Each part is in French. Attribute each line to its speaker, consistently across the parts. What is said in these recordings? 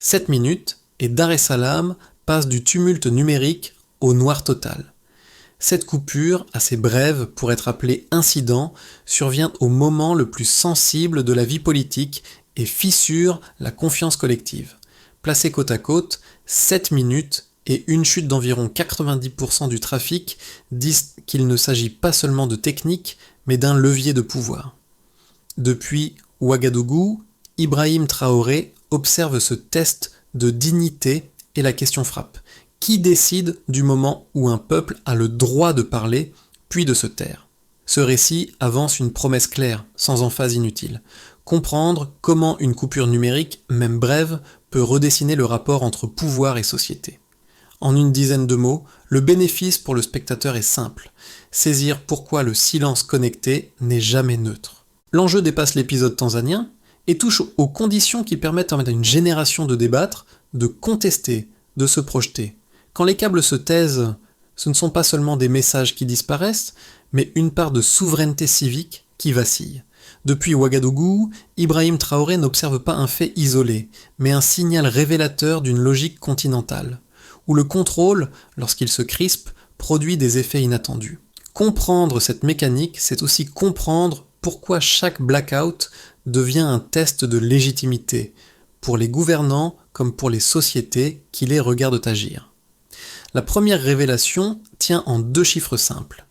Speaker 1: 7 minutes et Dar es Salaam passe du tumulte numérique au noir total. Cette coupure, assez brève pour être appelée incident, survient au moment le plus sensible de la vie politique et fissure la confiance collective. Placés côte à côte, 7 minutes et une chute d'environ 90% du trafic disent qu'il ne s'agit pas seulement de technique, mais d'un levier de pouvoir. Depuis Ouagadougou, Ibrahim Traoré observe ce test de dignité et la question frappe. Qui décide du moment où un peuple a le droit de parler, puis de se taire ? Ce récit avance une promesse claire, sans emphase inutile. Comprendre comment une coupure numérique, même brève, peut redessiner le rapport entre pouvoir et société. En une dizaine de mots, le bénéfice pour le spectateur est simple. Saisir pourquoi le silence connecté n'est jamais neutre. L'enjeu dépasse l'épisode tanzanien et touche aux conditions qui permettent à une génération de débattre, de contester, de se projeter. Quand les câbles se taisent, ce ne sont pas seulement des messages qui disparaissent, mais une part de souveraineté civique qui vacille. Depuis Ouagadougou, Ibrahim Traoré n'observe pas un fait isolé, mais un signal révélateur d'une logique continentale, où le contrôle, lorsqu'il se crispe, produit des effets inattendus. Comprendre cette mécanique, c'est aussi comprendre pourquoi chaque blackout devient un test de légitimité, pour les gouvernants comme pour les sociétés qui les regardent agir. La première révélation tient en 2 chiffres simples.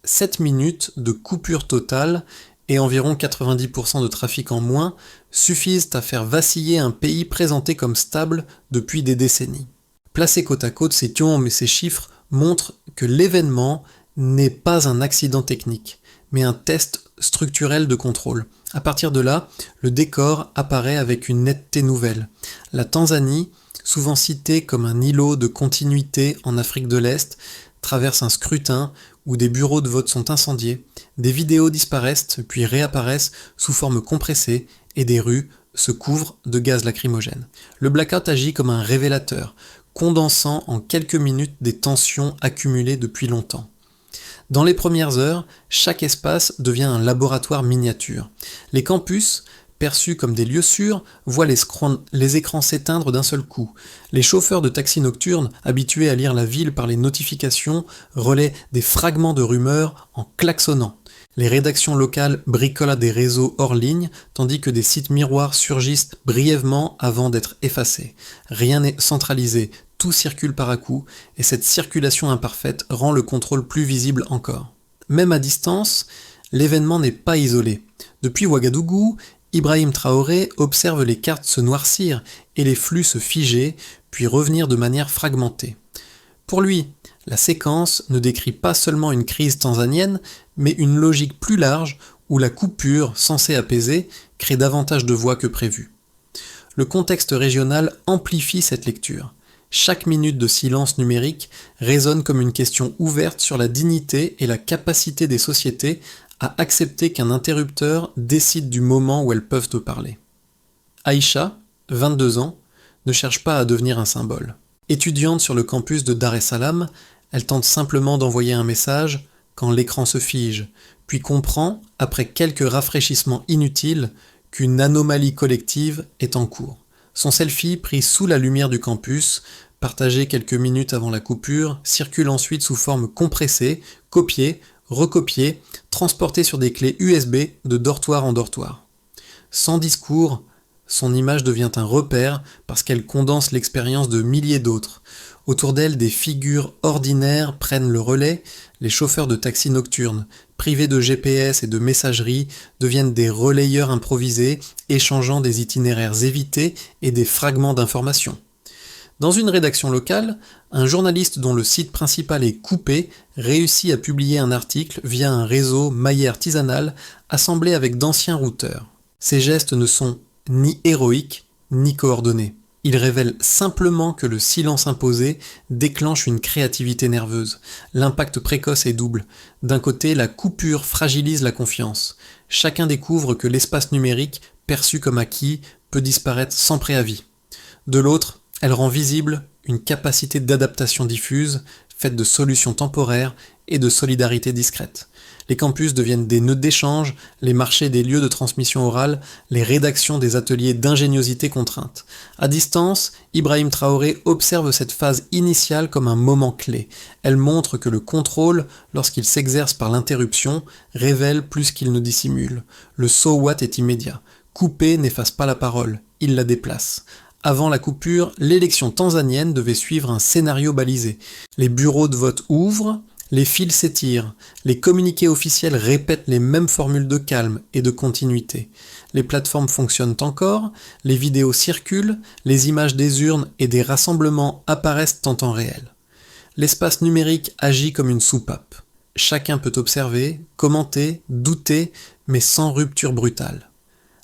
Speaker 1: 7 minutes de coupure totale et environ 90% de trafic en moins suffisent à faire vaciller un pays présenté comme stable depuis des décennies. Placés côte à côte, ces tiombes et ces chiffres montrent que l'événement n'est pas un accident technique, mais un test structurel de contrôle. À partir de là, le décor apparaît avec une netteté nouvelle. La Tanzanie, souvent citée comme un îlot de continuité en Afrique de l'Est, traverse un scrutin où des bureaux de vote sont incendiés, des vidéos disparaissent puis réapparaissent sous forme compressée et des rues se couvrent de gaz lacrymogène. Le blackout agit comme un révélateur, condensant en quelques minutes des tensions accumulées depuis longtemps. Dans les premières heures, chaque espace devient un laboratoire miniature. Les campus, perçus comme des lieux sûrs, voient les écrans s'éteindre d'un seul coup. Les chauffeurs de taxis nocturnes, habitués à lire la ville par les notifications, relaient des fragments de rumeurs en klaxonnant. Les rédactions locales bricolent des réseaux hors ligne, tandis que des sites miroirs surgissent brièvement avant d'être effacés. Rien n'est centralisé, tout circule par à-coups, et cette circulation imparfaite rend le contrôle plus visible encore. Même à distance, l'événement n'est pas isolé. Depuis Ouagadougou, Ibrahim Traoré observe les cartes se noircir et les flux se figer, puis revenir de manière fragmentée. Pour lui, la séquence ne décrit pas seulement une crise tanzanienne, mais une logique plus large où la coupure, censée apaiser, crée davantage de voix que prévu. Le contexte régional amplifie cette lecture. Chaque minute de silence numérique résonne comme une question ouverte sur la dignité et la capacité des sociétés à accepter qu'un interrupteur décide du moment où elles peuvent te parler. Aïcha, 22 ans, ne cherche pas à devenir un symbole. Étudiante sur le campus de Dar es Salaam, elle tente simplement d'envoyer un message quand l'écran se fige, puis comprend, après quelques rafraîchissements inutiles, qu'une anomalie collective est en cours. Son selfie, pris sous la lumière du campus, partagé quelques minutes avant la coupure, circule ensuite sous forme compressée, copiée, recopiée, transportée sur des clés USB de dortoir en dortoir. Sans discours, son image devient un repère parce qu'elle condense l'expérience de milliers d'autres. Autour d'elle, des figures ordinaires prennent le relais, les chauffeurs de taxis nocturnes, privés de GPS et de messagerie, deviennent des relayeurs improvisés, échangeant des itinéraires évités et des fragments d'informations. Dans une rédaction locale, un journaliste dont le site principal est coupé réussit à publier un article via un réseau maillé artisanal assemblé avec d'anciens routeurs. Ces gestes ne sont ni héroïques, ni coordonnés. Ils révèlent simplement que le silence imposé déclenche une créativité nerveuse. L'impact précoce est double. D'un côté, la coupure fragilise la confiance. Chacun découvre que l'espace numérique, perçu comme acquis, peut disparaître sans préavis. De l'autre, elle rend visible une capacité d'adaptation diffuse, faite de solutions temporaires et de solidarité discrète. Les campus deviennent des nœuds d'échange, les marchés des lieux de transmission orale, les rédactions des ateliers d'ingéniosité contrainte. À distance, Ibrahim Traoré observe cette phase initiale comme un moment clé. Elle montre que le contrôle, lorsqu'il s'exerce par l'interruption, révèle plus qu'il ne dissimule. Le so what est immédiat. Couper n'efface pas la parole, il la déplace. Avant la coupure, l'élection tanzanienne devait suivre un scénario balisé. Les bureaux de vote ouvrent, les fils s'étirent, les communiqués officiels répètent les mêmes formules de calme et de continuité. Les plateformes fonctionnent encore, les vidéos circulent, les images des urnes et des rassemblements apparaissent en temps réel. L'espace numérique agit comme une soupape. Chacun peut observer, commenter, douter, mais sans rupture brutale.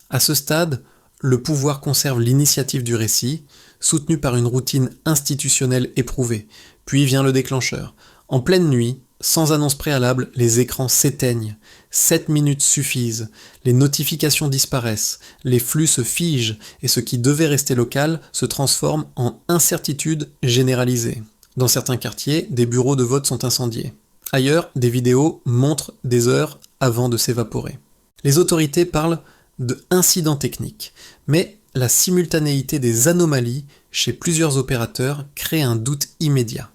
Speaker 1: À ce stade, le pouvoir conserve l'initiative du récit, soutenu par une routine institutionnelle éprouvée. Puis vient le déclencheur. En pleine nuit, sans annonce préalable, les écrans s'éteignent. 7 minutes suffisent. Les notifications disparaissent. Les flux se figent et ce qui devait rester local se transforme en incertitude généralisée. Dans certains quartiers, des bureaux de vote sont incendiés. Ailleurs, des vidéos montrent des heures avant de s'évaporer. Les autorités parlent de incidents techniques, mais la simultanéité des anomalies chez plusieurs opérateurs crée un doute immédiat.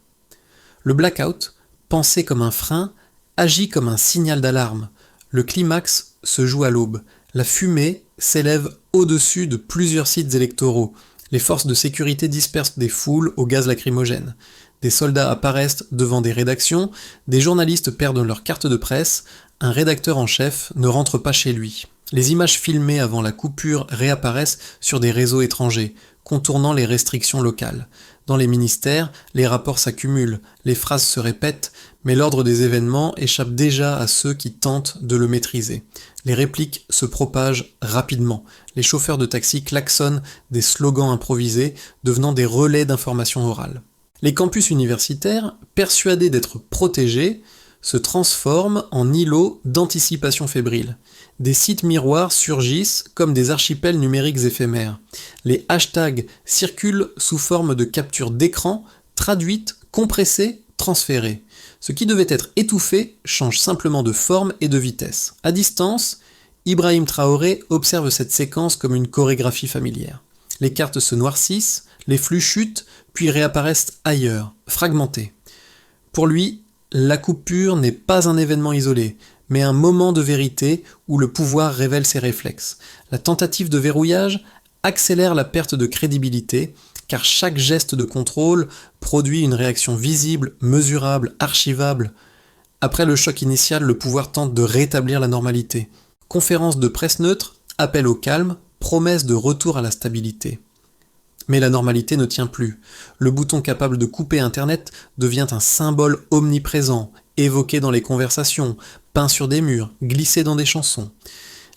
Speaker 1: Le blackout, pensé comme un frein, agit comme un signal d'alarme. Le climax se joue à l'aube. La fumée s'élève au-dessus de plusieurs sites électoraux. Les forces de sécurité dispersent des foules au gaz lacrymogène. Des soldats apparaissent devant des rédactions, des journalistes perdent leur carte de presse, un rédacteur en chef ne rentre pas chez lui. Les images filmées avant la coupure réapparaissent sur des réseaux étrangers, contournant les restrictions locales. Dans les ministères, les rapports s'accumulent, les phrases se répètent, mais l'ordre des événements échappe déjà à ceux qui tentent de le maîtriser. Les répliques se propagent rapidement. Les chauffeurs de taxi klaxonnent des slogans improvisés, devenant des relais d'information orale. Les campus universitaires, persuadés d'être protégés, se transforment en îlots d'anticipation fébrile. Des sites miroirs surgissent comme des archipels numériques éphémères. Les hashtags circulent sous forme de captures d'écran, traduites, compressées, transférées. Ce qui devait être étouffé change simplement de forme et de vitesse. À distance, Ibrahim Traoré observe cette séquence comme une chorégraphie familière. Les cartes se noircissent, les flux chutent, puis réapparaissent ailleurs, fragmentés. Pour lui, la coupure n'est pas un événement isolé, mais un moment de vérité où le pouvoir révèle ses réflexes. La tentative de verrouillage accélère la perte de crédibilité, car chaque geste de contrôle produit une réaction visible, mesurable, archivable. Après le choc initial, le pouvoir tente de rétablir la normalité. Conférence de presse neutre, appel au calme, promesse de retour à la stabilité. Mais la normalité ne tient plus. Le bouton capable de couper Internet devient un symbole omniprésent, évoqué dans les conversations, peint sur des murs, glissé dans des chansons.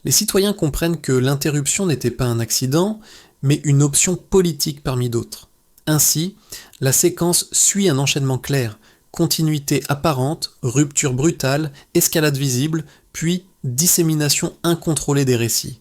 Speaker 1: Les citoyens comprennent que l'interruption n'était pas un accident, mais une option politique parmi d'autres. Ainsi, la séquence suit un enchaînement clair, continuité apparente, rupture brutale, escalade visible, puis dissémination incontrôlée des récits.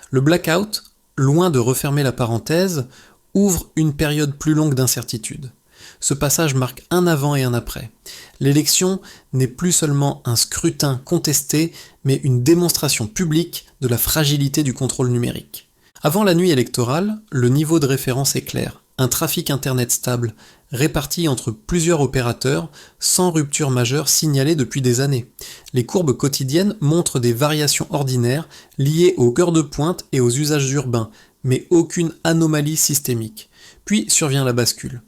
Speaker 1: Le blackout, loin de refermer la parenthèse, ouvre une période plus longue d'incertitude. Ce passage marque un avant et un après. L'élection n'est plus seulement un scrutin contesté, mais une démonstration publique de la fragilité du contrôle numérique. Avant la nuit électorale, le niveau de référence est clair. Un trafic Internet stable, réparti entre plusieurs opérateurs, sans rupture majeure signalée depuis des années. Les courbes quotidiennes montrent des variations ordinaires liées aux heures de pointe et aux usages urbains, mais aucune anomalie systémique. Puis survient la bascule.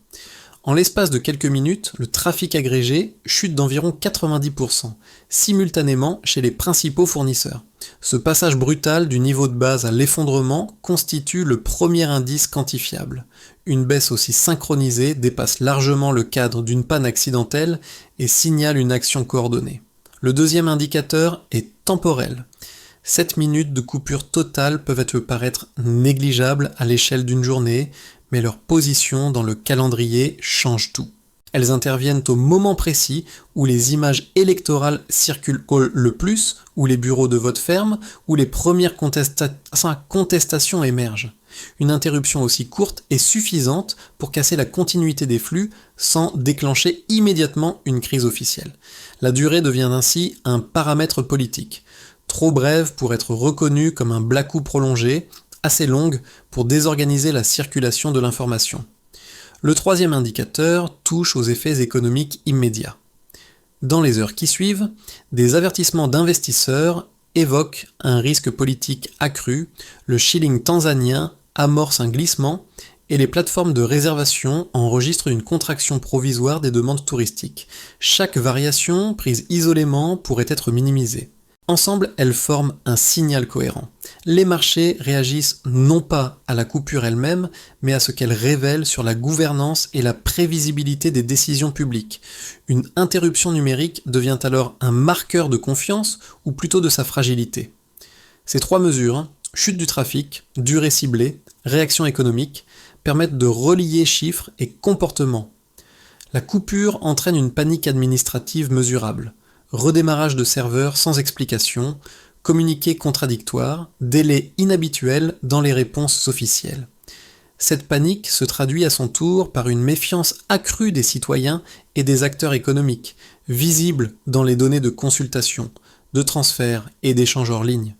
Speaker 1: En l'espace de quelques minutes, le trafic agrégé chute d'environ 90%, simultanément chez les principaux fournisseurs. Ce passage brutal du niveau de base à l'effondrement constitue le premier indice quantifiable. Une baisse aussi synchronisée dépasse largement le cadre d'une panne accidentelle et signale une action coordonnée. Le deuxième indicateur est temporel. 7 minutes de coupure totale peuvent paraître négligeables à l'échelle d'une journée, mais leur position dans le calendrier change tout. Elles interviennent au moment précis où les images électorales circulent le plus, où les bureaux de vote ferment, où les premières contestations émergent. Une interruption aussi courte est suffisante pour casser la continuité des flux sans déclencher immédiatement une crise officielle. La durée devient ainsi un paramètre politique, trop brève pour être reconnue comme un blackout prolongé, assez longue pour désorganiser la circulation de l'information. Le troisième indicateur touche aux effets économiques immédiats. Dans les heures qui suivent, des avertissements d'investisseurs évoquent un risque politique accru, le shilling tanzanien amorce un glissement et les plateformes de réservation enregistrent une contraction provisoire des demandes touristiques. Chaque variation prise isolément pourrait être minimisée. Ensemble, elles forment un signal cohérent. Les marchés réagissent non pas à la coupure elle-même, mais à ce qu'elle révèle sur la gouvernance et la prévisibilité des décisions publiques. Une interruption numérique devient alors un marqueur de confiance ou plutôt de sa fragilité. Ces trois mesures, chute du trafic, durée ciblée, réaction économique, permettent de relier chiffres et comportements. La coupure entraîne une panique administrative mesurable. Redémarrage de serveurs sans explication, communiqués contradictoires, délais inhabituels dans les réponses officielles. Cette panique se traduit à son tour par une méfiance accrue des citoyens et des acteurs économiques, visible dans les données de consultation, de transfert et d'échange hors ligne.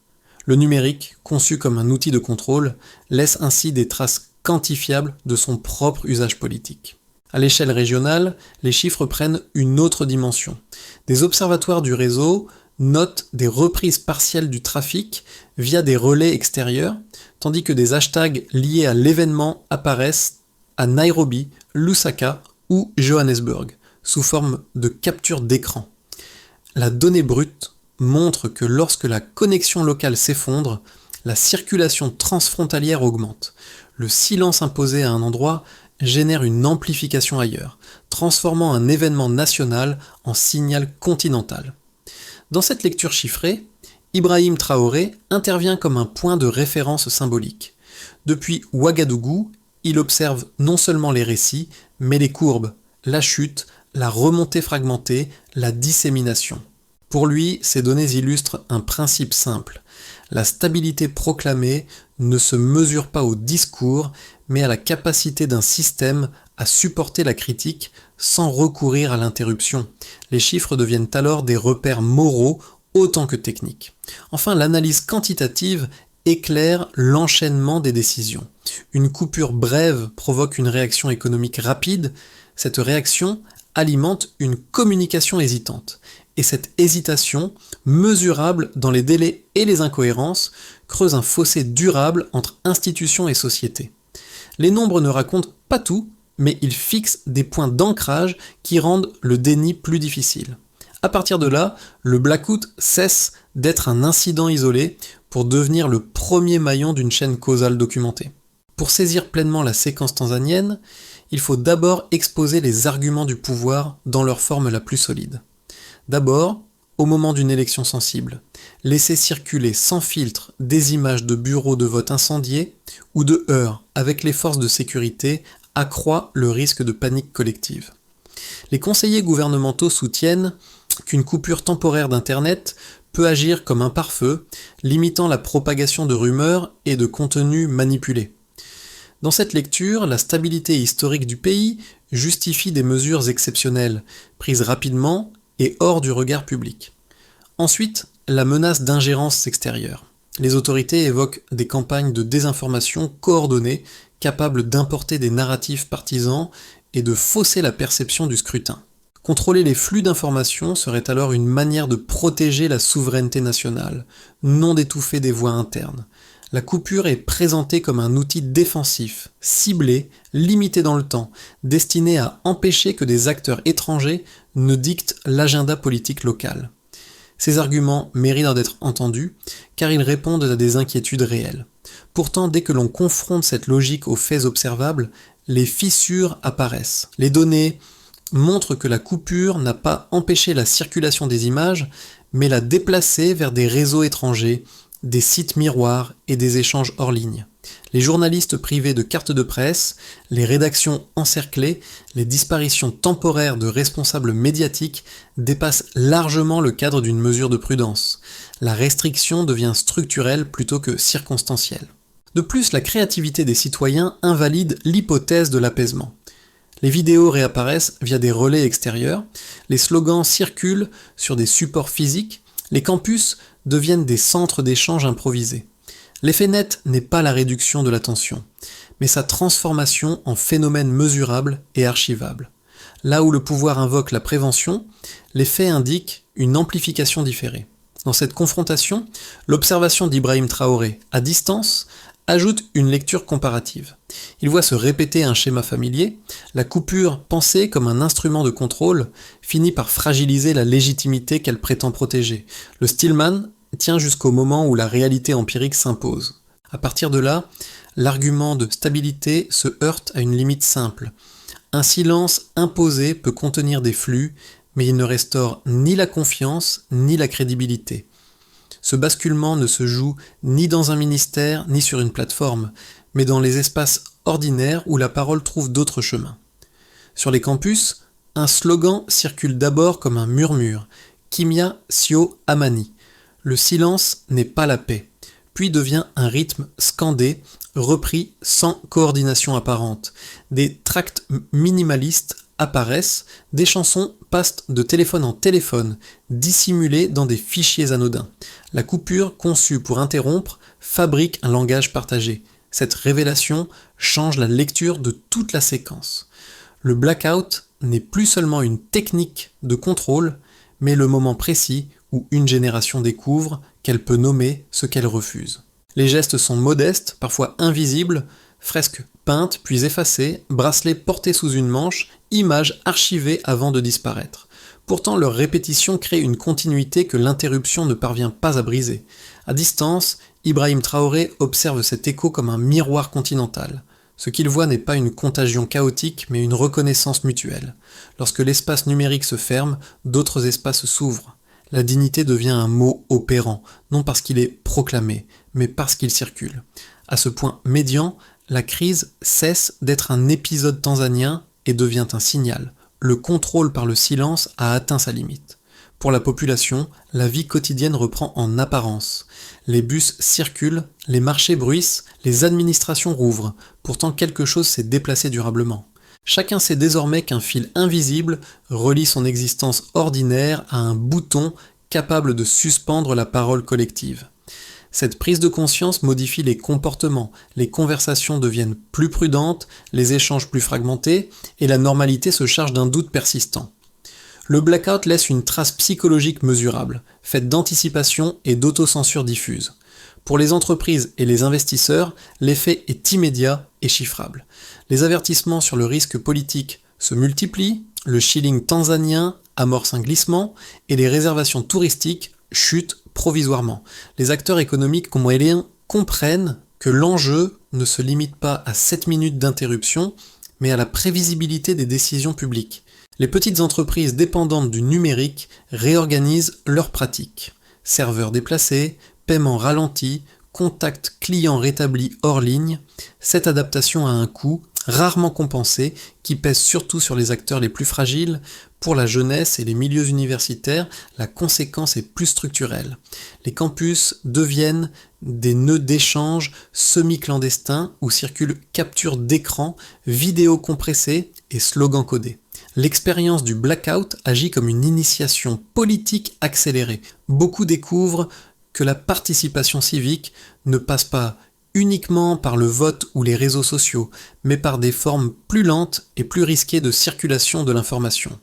Speaker 1: Le numérique, conçu comme un outil de contrôle, laisse ainsi des traces quantifiables de son propre usage politique. À l'échelle régionale, les chiffres prennent une autre dimension. Des observatoires du réseau notent des reprises partielles du trafic via des relais extérieurs, tandis que des hashtags liés à l'événement apparaissent à Nairobi, Lusaka ou Johannesburg, sous forme de capture d'écran. La donnée brute montre que lorsque la connexion locale s'effondre, la circulation transfrontalière augmente. Le silence imposé à un endroit génère une amplification ailleurs, transformant un événement national en signal continental. Dans cette lecture chiffrée, Ibrahim Traoré intervient comme un point de référence symbolique. Depuis Ouagadougou, il observe non seulement les récits, mais les courbes, la chute, la remontée fragmentée, la dissémination. Pour lui, ces données illustrent un principe simple. La stabilité proclamée ne se mesure pas au discours, mais à la capacité d'un système à supporter la critique sans recourir à l'interruption. Les chiffres deviennent alors des repères moraux autant que techniques. Enfin, l'analyse quantitative éclaire l'enchaînement des décisions. Une coupure brève provoque une réaction économique rapide. Cette réaction alimente une communication hésitante. Et cette hésitation, mesurable dans les délais et les incohérences, creuse un fossé durable entre institutions et sociétés. Les nombres ne racontent pas tout, mais ils fixent des points d'ancrage qui rendent le déni plus difficile. À partir de là, le blackout cesse d'être un incident isolé pour devenir le premier maillon d'une chaîne causale documentée. Pour saisir pleinement la séquence tanzanienne, il faut d'abord exposer les arguments du pouvoir dans leur forme la plus solide. D'abord, au moment d'une élection sensible, laisser circuler sans filtre des images de bureaux de vote incendiés ou de heurts avec les forces de sécurité accroît le risque de panique collective. Les conseillers gouvernementaux soutiennent qu'une coupure temporaire d'Internet peut agir comme un pare-feu, limitant la propagation de rumeurs et de contenus manipulés. Dans cette lecture, la stabilité historique du pays justifie des mesures exceptionnelles, prises rapidement et hors du regard public. Ensuite, la menace d'ingérence extérieure. Les autorités évoquent des campagnes de désinformation coordonnées, capables d'importer des narratifs partisans et de fausser la perception du scrutin. Contrôler les flux d'informations serait alors une manière de protéger la souveraineté nationale, non d'étouffer des voix internes. La coupure est présentée comme un outil défensif, ciblé, limité dans le temps, destiné à empêcher que des acteurs étrangers ne dictent l'agenda politique local. Ces arguments méritent d'être entendus, car ils répondent à des inquiétudes réelles. Pourtant, dès que l'on confronte cette logique aux faits observables, les fissures apparaissent. Les données montrent que la coupure n'a pas empêché la circulation des images, mais l'a déplacée vers des réseaux étrangers, des sites miroirs et des échanges hors ligne. Les journalistes privés de cartes de presse, les rédactions encerclées, les disparitions temporaires de responsables médiatiques dépassent largement le cadre d'une mesure de prudence. La restriction devient structurelle plutôt que circonstancielle. De plus, la créativité des citoyens invalide l'hypothèse de l'apaisement. Les vidéos réapparaissent via des relais extérieurs, les slogans circulent sur des supports physiques, les campus deviennent des centres d'échange improvisés. L'effet net n'est pas la réduction de la tension, mais sa transformation en phénomène mesurable et archivable. Là où le pouvoir invoque la prévention, les faits indiquent une amplification différée. Dans cette confrontation, l'observation d'Ibrahim Traoré à distance ajoute une lecture comparative. Il voit se répéter un schéma familier, la coupure pensée comme un instrument de contrôle finit par fragiliser la légitimité qu'elle prétend protéger. Le Stillman tient jusqu'au moment où la réalité empirique s'impose. À partir de là, l'argument de stabilité se heurte à une limite simple. Un silence imposé peut contenir des flux, mais il ne restaure ni la confiance ni la crédibilité. Ce basculement ne se joue ni dans un ministère ni sur une plateforme, mais dans les espaces ordinaires où la parole trouve d'autres chemins. Sur les campus, un slogan circule d'abord comme un murmure, Kimya Sio Amani. Le silence n'est pas la paix, puis devient un rythme scandé, repris sans coordination apparente. Des tracts minimalistes apparaissent, des chansons passent de téléphone en téléphone, dissimulées dans des fichiers anodins. La coupure conçue pour interrompre fabrique un langage partagé. Cette révélation change la lecture de toute la séquence. Le blackout n'est plus seulement une technique de contrôle, mais le moment précis où une génération découvre qu'elle peut nommer ce qu'elle refuse. Les gestes sont modestes, parfois invisibles, fresques peintes puis effacées, bracelets portés sous une manche, images archivées avant de disparaître. Pourtant, leur répétition crée une continuité que l'interruption ne parvient pas à briser. À distance, Ibrahim Traoré observe cet écho comme un miroir continental. Ce qu'il voit n'est pas une contagion chaotique, mais une reconnaissance mutuelle. Lorsque l'espace numérique se ferme, d'autres espaces s'ouvrent. La dignité devient un mot opérant, non parce qu'il est proclamé, mais parce qu'il circule. À ce point médian, la crise cesse d'être un épisode tanzanien et devient un signal. Le contrôle par le silence a atteint sa limite. Pour la population, la vie quotidienne reprend en apparence. Les bus circulent, les marchés bruissent, les administrations rouvrent. Pourtant quelque chose s'est déplacé durablement. Chacun sait désormais qu'un fil invisible relie son existence ordinaire à un bouton capable de suspendre la parole collective. Cette prise de conscience modifie les comportements, les conversations deviennent plus prudentes, les échanges plus fragmentés, et la normalité se charge d'un doute persistant. Le blackout laisse une trace psychologique mesurable, faite d'anticipation et d'autocensure diffuse. Pour les entreprises et les investisseurs, l'effet est immédiat et chiffrable. Les avertissements sur le risque politique se multiplient, le shilling tanzanien amorce un glissement et les réservations touristiques chutent provisoirement. Les acteurs économiques moyens comprennent que l'enjeu ne se limite pas à 7 minutes d'interruption, mais à la prévisibilité des décisions publiques. Les petites entreprises dépendantes du numérique réorganisent leurs pratiques. Serveurs déplacés, paiements ralentis, contact client rétabli hors ligne, cette adaptation a un coût, rarement compensé, qui pèse surtout sur les acteurs les plus fragiles. Pour la jeunesse et les milieux universitaires, la conséquence est plus structurelle. Les campus deviennent des nœuds d'échange semi-clandestins où circulent captures d'écran, vidéos compressées et slogans codés. L'expérience du blackout agit comme une initiation politique accélérée. Beaucoup découvrent que la participation civique ne passe pas uniquement par le vote ou les réseaux sociaux, mais par des formes plus lentes et plus risquées de circulation de l'information.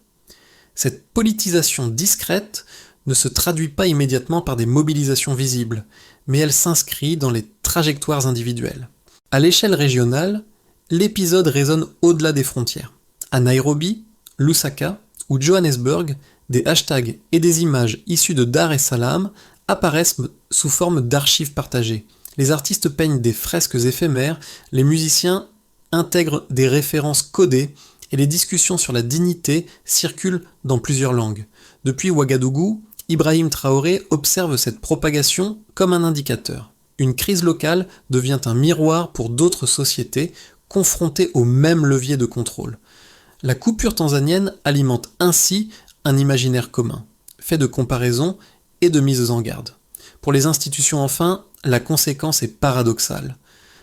Speaker 1: Cette politisation discrète ne se traduit pas immédiatement par des mobilisations visibles, mais elle s'inscrit dans les trajectoires individuelles. À l'échelle régionale, l'épisode résonne au-delà des frontières. À Nairobi, Lusaka ou Johannesburg, des hashtags et des images issues de Dar es Salaam apparaissent sous forme d'archives partagées. Les artistes peignent des fresques éphémères, les musiciens intègrent des références codées et les discussions sur la dignité circulent dans plusieurs langues. Depuis Ouagadougou, Ibrahim Traoré observe cette propagation comme un indicateur. Une crise locale devient un miroir pour d'autres sociétés confrontées au même levier de contrôle. La coupure tanzanienne alimente ainsi un imaginaire commun, fait de comparaisons et de mises en garde. Pour les institutions enfin, la conséquence est paradoxale.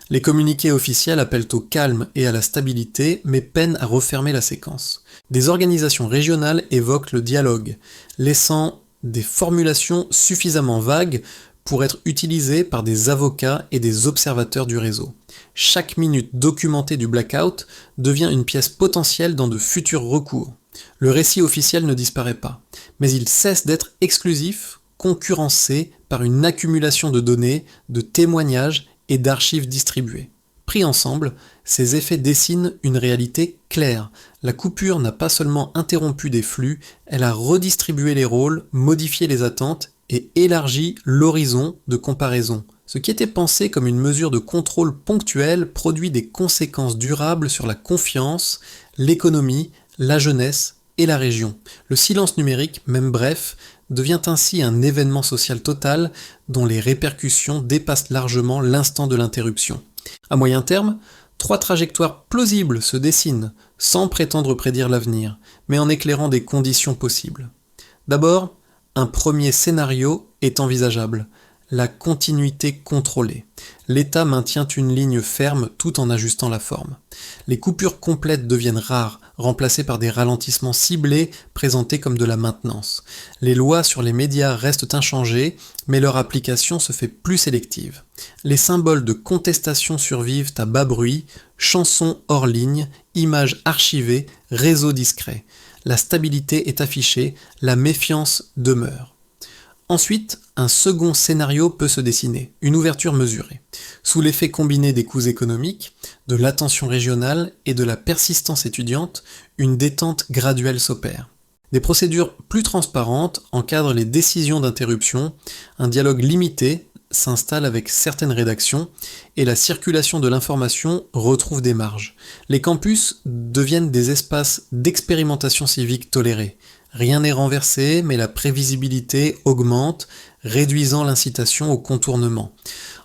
Speaker 1: Les communiqués officiels appellent au calme et à la stabilité, mais peinent à refermer la séquence. Des organisations régionales évoquent le dialogue, laissant des formulations suffisamment vagues pour être utilisées par des avocats et des observateurs du réseau. Chaque minute documentée du blackout devient une pièce potentielle dans de futurs recours. Le récit officiel ne disparaît pas, mais il cesse d'être exclusif, concurrencé par une accumulation de données, de témoignages et d'archives distribuées. Pris ensemble, ces effets dessinent une réalité claire. La coupure n'a pas seulement interrompu des flux, elle a redistribué les rôles, modifié les attentes et élargi l'horizon de comparaison. Ce qui était pensé comme une mesure de contrôle ponctuel produit des conséquences durables sur la confiance, l'économie, la jeunesse et la région. Le silence numérique, même bref, devient ainsi un événement social total dont les répercussions dépassent largement l'instant de l'interruption. À moyen terme, 3 trajectoires plausibles se dessinent, sans prétendre prédire l'avenir, mais en éclairant des conditions possibles. D'abord, un premier scénario est envisageable, la continuité contrôlée. L'État maintient une ligne ferme tout en ajustant la forme. Les coupures complètes deviennent rares, remplacées par des ralentissements ciblés présentés comme de la maintenance. Les lois sur les médias restent inchangées, mais leur application se fait plus sélective. Les symboles de contestation survivent à bas bruit, chansons hors ligne, images archivées, réseaux discrets. La stabilité est affichée, la méfiance demeure. Ensuite, un second scénario peut se dessiner, une ouverture mesurée. Sous l'effet combiné des coûts économiques, de l'attention régionale et de la persistance étudiante, une détente graduelle s'opère. Des procédures plus transparentes encadrent les décisions d'interruption, un dialogue limité s'installe avec certaines rédactions et la circulation de l'information retrouve des marges. Les campus deviennent des espaces d'expérimentation civique tolérés. Rien n'est renversé, mais la prévisibilité augmente, réduisant l'incitation au contournement.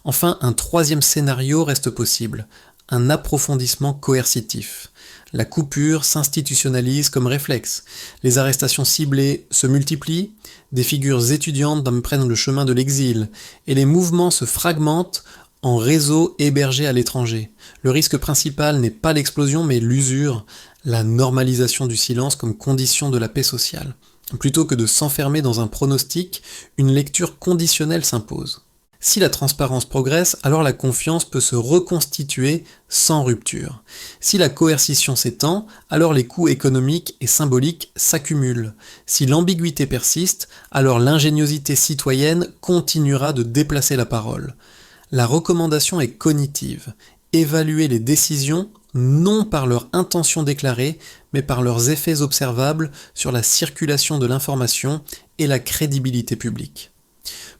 Speaker 1: Enfin, un troisième scénario reste possible, un approfondissement coercitif. La coupure s'institutionnalise comme réflexe. Les arrestations ciblées se multiplient, des figures étudiantes prennent le chemin de l'exil, et les mouvements se fragmentent en réseaux hébergés à l'étranger. Le risque principal n'est pas l'explosion, mais l'usure, la normalisation du silence comme condition de la paix sociale. Plutôt que de s'enfermer dans un pronostic, une lecture conditionnelle s'impose. Si la transparence progresse, alors la confiance peut se reconstituer sans rupture. Si la coercition s'étend, alors les coûts économiques et symboliques s'accumulent. Si l'ambiguïté persiste, alors l'ingéniosité citoyenne continuera de déplacer la parole. La recommandation est cognitive. Évaluer les décisions non par leur intention déclarée, mais par leurs effets observables sur la circulation de l'information et la crédibilité publique.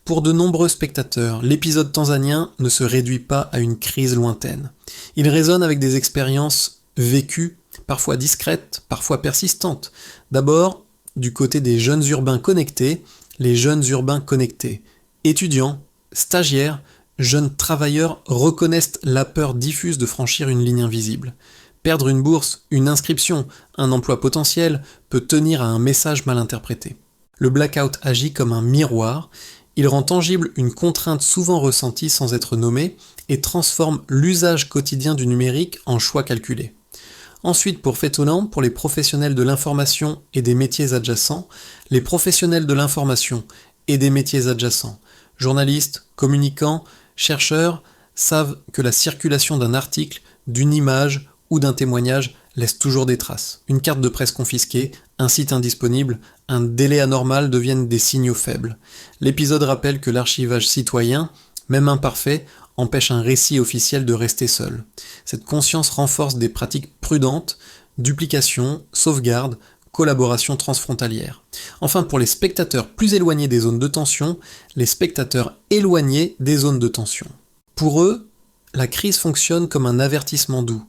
Speaker 1: Pour de nombreux spectateurs, l'épisode tanzanien ne se réduit pas à une crise lointaine. Il résonne avec des expériences vécues, parfois discrètes, parfois persistantes. D'abord, du côté des jeunes urbains connectés, les jeunes urbains connectés. Étudiants, stagiaires, jeunes travailleurs reconnaissent la peur diffuse de franchir une ligne invisible. Perdre une bourse, une inscription, un emploi potentiel peut tenir à un message mal interprété. Le blackout agit comme un miroir. Il rend tangible une contrainte souvent ressentie sans être nommée et transforme l'usage quotidien du numérique en choix calculés. Ensuite, pour fait étonnant, pour les professionnels de l'information et des métiers adjacents, les professionnels de l'information et des métiers adjacents, journalistes, communicants, chercheurs, savent que la circulation d'un article, d'une image ou d'un témoignage laisse toujours des traces. Une carte de presse confisquée, un site indisponible, un délai anormal deviennent des signaux faibles. L'épisode rappelle que l'archivage citoyen, même imparfait, empêche un récit officiel de rester seul. Cette conscience renforce des pratiques prudentes, duplication, sauvegarde, collaboration transfrontalière. Enfin, pour les spectateurs plus éloignés des zones de tension, les spectateurs éloignés des zones de tension. Pour eux, la crise fonctionne comme un avertissement doux.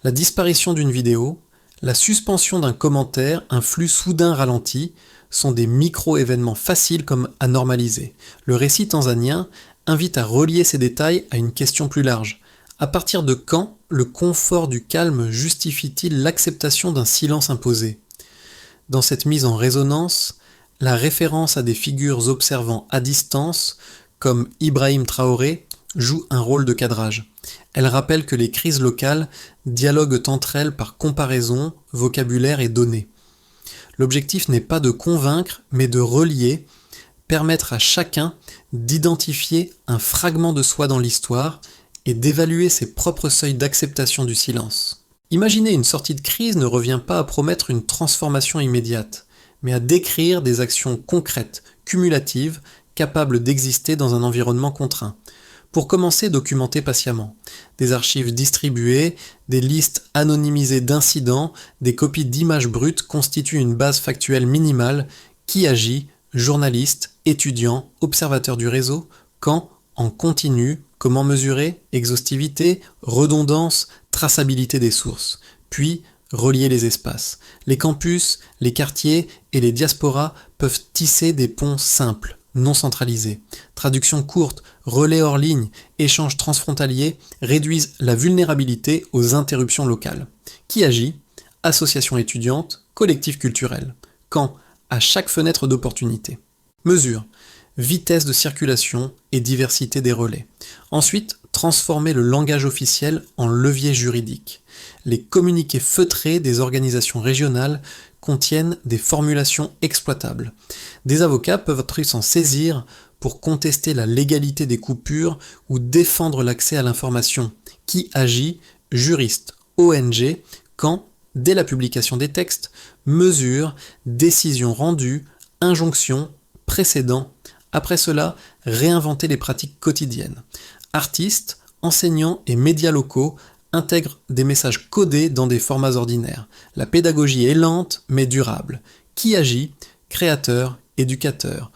Speaker 1: La disparition d'une vidéo, la suspension d'un commentaire, un flux soudain ralenti, sont des micro-événements faciles comme à normaliser. Le récit tanzanien invite à relier ces détails à une question plus large. À partir de quand le confort du calme justifie-t-il l'acceptation d'un silence imposé ? Dans cette mise en résonance, la référence à des figures observant à distance, comme Ibrahim Traoré, joue un rôle de cadrage. Elle rappelle que les crises locales dialoguent entre elles par comparaison, vocabulaire et données. L'objectif n'est pas de convaincre, mais de relier, permettre à chacun d'identifier un fragment de soi dans l'histoire et d'évaluer ses propres seuils d'acceptation du silence. Imaginer une sortie de crise ne revient pas à promettre une transformation immédiate, mais à décrire des actions concrètes, cumulatives, capables d'exister dans un environnement contraint. Pour commencer, documenter patiemment. Des archives distribuées, des listes anonymisées d'incidents, des copies d'images brutes constituent une base factuelle minimale. Qui agit? Journalistes, étudiants, observateurs du réseau. Quand? En continu. Comment mesurer? Exhaustivité, redondance, traçabilité des sources. Puis, relier les espaces. Les campus, les quartiers et les diasporas peuvent tisser des ponts simples, non centralisés. Traduction courte, relais hors ligne, échanges transfrontaliers réduisent la vulnérabilité aux interruptions locales. Qui agit? Associations étudiantes, collectifs culturels. Quand? À chaque fenêtre d'opportunité. Mesure. Vitesse de circulation et diversité des relais. Ensuite, transformer le langage officiel en levier juridique. Les communiqués feutrés des organisations régionales contiennent des formulations exploitables. Des avocats peuvent s'en saisir pour contester la légalité des coupures ou défendre l'accès à l'information. Qui agit? Juristes, ONG, quand? Dès la publication des textes, mesures, décisions rendues, injonctions, précédents. Après cela, réinventer les pratiques quotidiennes. Artistes, enseignants et médias locaux intègrent des messages codés dans des formats ordinaires. La pédagogie est lente mais durable. Qui agit? Créateurs, éducateurs.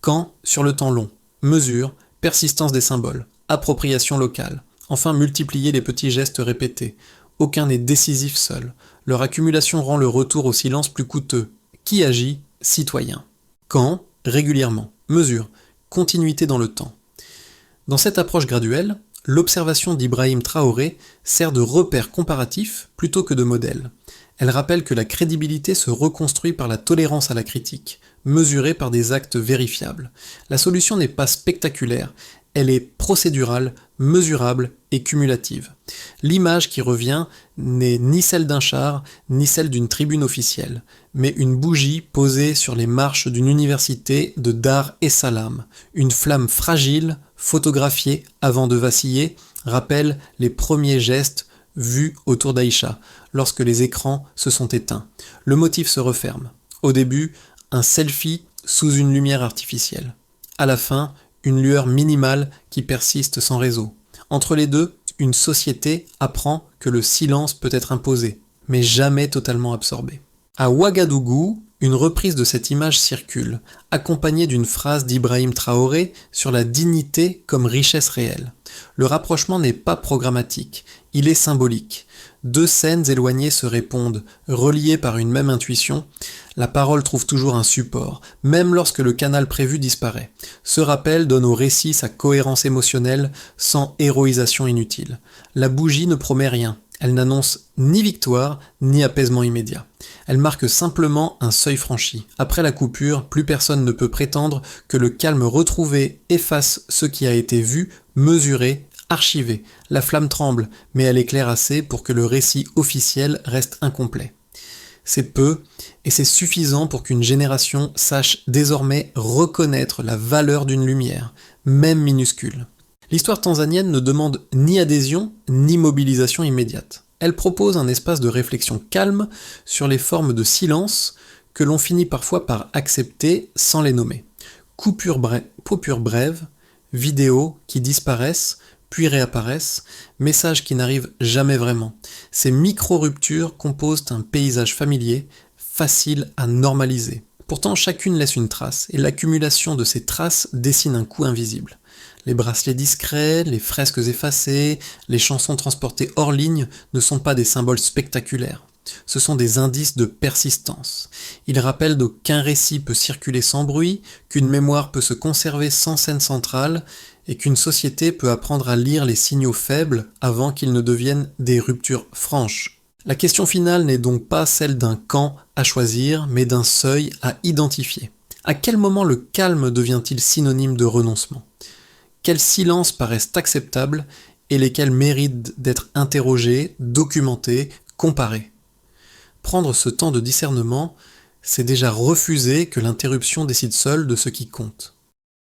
Speaker 1: Quand? Sur le temps long. Mesure, persistance des symboles. Appropriation locale. Enfin, multiplier les petits gestes répétés. Aucun n'est décisif seul. Leur accumulation rend le retour au silence plus coûteux. Qui agit? Citoyen. Quand? Régulièrement. Mesure, continuité dans le temps. Dans cette approche graduelle, l'observation d'Ibrahim Traoré sert de repère comparatif plutôt que de modèle. Elle rappelle que la crédibilité se reconstruit par la tolérance à la critique, mesurée par des actes vérifiables. La solution n'est pas spectaculaire, elle est procédurale, mesurable et cumulative. L'image qui revient n'est ni celle d'un char, ni celle d'une tribune officielle, mais une bougie posée sur les marches d'une université de Dar es Salaam. Une flamme fragile, photographiée avant de vaciller, rappelle les premiers gestes vus autour d'Aïcha, lorsque les écrans se sont éteints. Le motif se referme. Au début, un selfie sous une lumière artificielle. À la fin, une lueur minimale qui persiste sans réseau. Entre les deux, une société apprend que le silence peut être imposé, mais jamais totalement absorbé. À Ouagadougou, une reprise de cette image circule, accompagnée d'une phrase d'Ibrahim Traoré sur la dignité comme richesse réelle. Le rapprochement n'est pas programmatique, il est symbolique. Deux scènes éloignées se répondent, reliées par une même intuition. La parole trouve toujours un support, même lorsque le canal prévu disparaît. Ce rappel donne au récit sa cohérence émotionnelle, sans héroïsation inutile. La bougie ne promet rien. Elle n'annonce ni victoire, ni apaisement immédiat. Elle marque simplement un seuil franchi. Après la coupure, plus personne ne peut prétendre que le calme retrouvé efface ce qui a été vu, mesuré, archivé. La flamme tremble, mais elle éclaire assez pour que le récit officiel reste incomplet. C'est peu, et c'est suffisant pour qu'une génération sache désormais reconnaître la valeur d'une lumière, même minuscule. L'histoire tanzanienne ne demande ni adhésion, ni mobilisation immédiate. Elle propose un espace de réflexion calme sur les formes de silence que l'on finit parfois par accepter sans les nommer. Coupures brèves, vidéos qui disparaissent, puis réapparaissent, messages qui n'arrivent jamais vraiment. Ces micro-ruptures composent un paysage familier, facile à normaliser. Pourtant, chacune laisse une trace, et l'accumulation de ces traces dessine un coup invisible. Les bracelets discrets, les fresques effacées, les chansons transportées hors ligne ne sont pas des symboles spectaculaires. Ce sont des indices de persistance. Ils rappellent qu'un récit peut circuler sans bruit, qu'une mémoire peut se conserver sans scène centrale, et qu'une société peut apprendre à lire les signaux faibles avant qu'ils ne deviennent des ruptures franches. La question finale n'est donc pas celle d'un camp à choisir, mais d'un seuil à identifier. À quel moment le calme devient-il synonyme de renoncement ? Quels silences paraissent acceptables et lesquels méritent d'être interrogés, documentés, comparés. Prendre ce temps de discernement, c'est déjà refuser que l'interruption décide seule de ce qui compte.